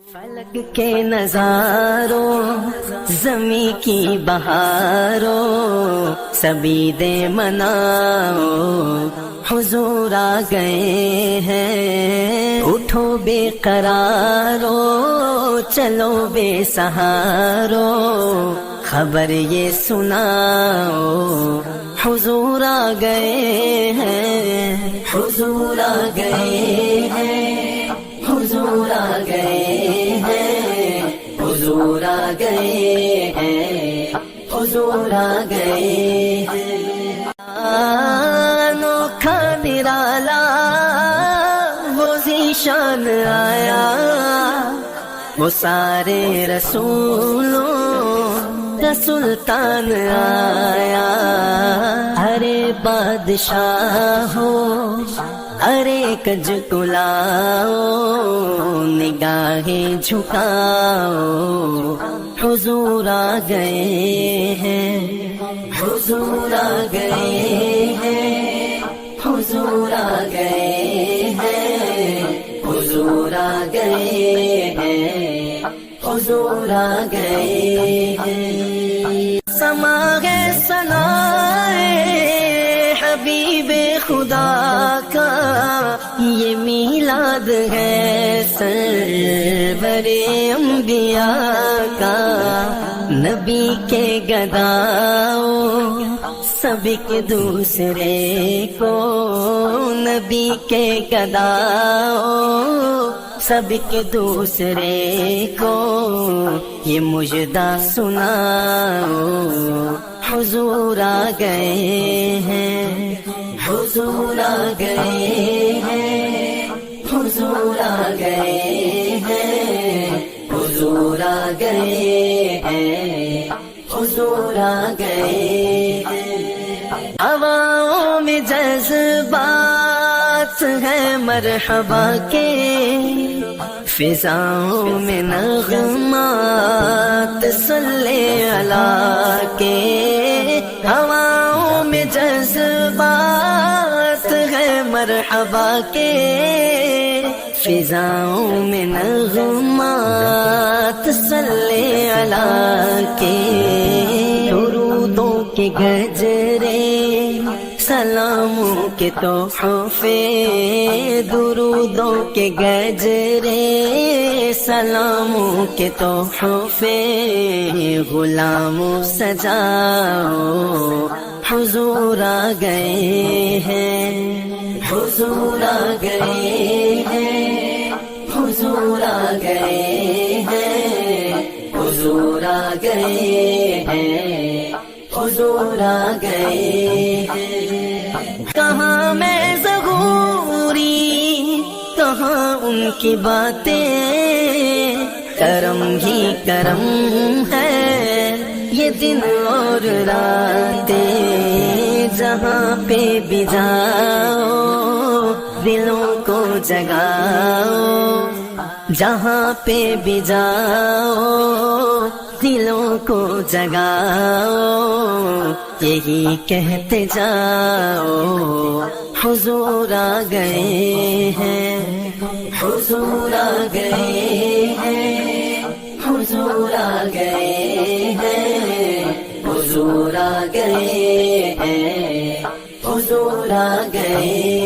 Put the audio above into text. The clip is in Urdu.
فلک کے نظاروں زمیں کی بہاروں سبھی دے مناؤ حضور آ گئے ہیں اٹھو بے قرارو چلو بے سہارو خبر یہ سناؤ حضور آ گئے ہیں حضور آ گئے ہیں حضور آ گئے ہیں حضور آ گئے ہیں حضور آ گئے ہیں انوکھا نرالا وہ ذیشان آیا وہ سارے رسولوں کا سلطان آیا ارے بادشاہ ہو ارے کج کلاؤ نگاہیں جھکاؤ حضور آ گئے ہیں حضور آ گئے ہیں حضور آ گئے ہیں حضور آ گئے ہیں حضور آ گئے ہیں سما ہے ثنائے حبیب خدا کا یہ میلاد ہے سرور انبیاء کا نبی کے گداؤ سب کے دوسرے کو نبی کے گداؤ سب کے دوسرے کو یہ مجدہ سناؤ حضور آ گئے ہیں حضور آ گئے ہیں حضور آ گئے ہیں حضور آ گئے ہیں حضور آ گئے ہیں ہواؤں میں جذبات ہے مرحبا کے فضاؤں میں نغمات صلی اللہ کے ہواؤں میں جذبات ہے مرحبا کے فضاؤں میں نغمات صلی اللہ کے درودوں کے گجرے سلاموں کے تحفے درودوں کے گجرے سلاموں کے تحفے غلاموں سجاؤ حضور آ گئے ہیں حضور آ گئے ہیں حضور آ گئے ہیں حضور آ گئے ہیں حضور آ گئے ہیں کہاں میں ظہوری کہاں ان کی باتیں کرم ہی کرم ہے یہ دن اور راتیں جہاں پہ بھی جاؤ دلوں کو جگاؤ جہاں پہ بھی جاؤ دلوں کو جگاؤ یہی کہتے جاؤ حضور آ گئے ہیں حضور آ گئے ہیں حضور آ گئے ہیں حضور آ گئے ہیں حضور آ گئے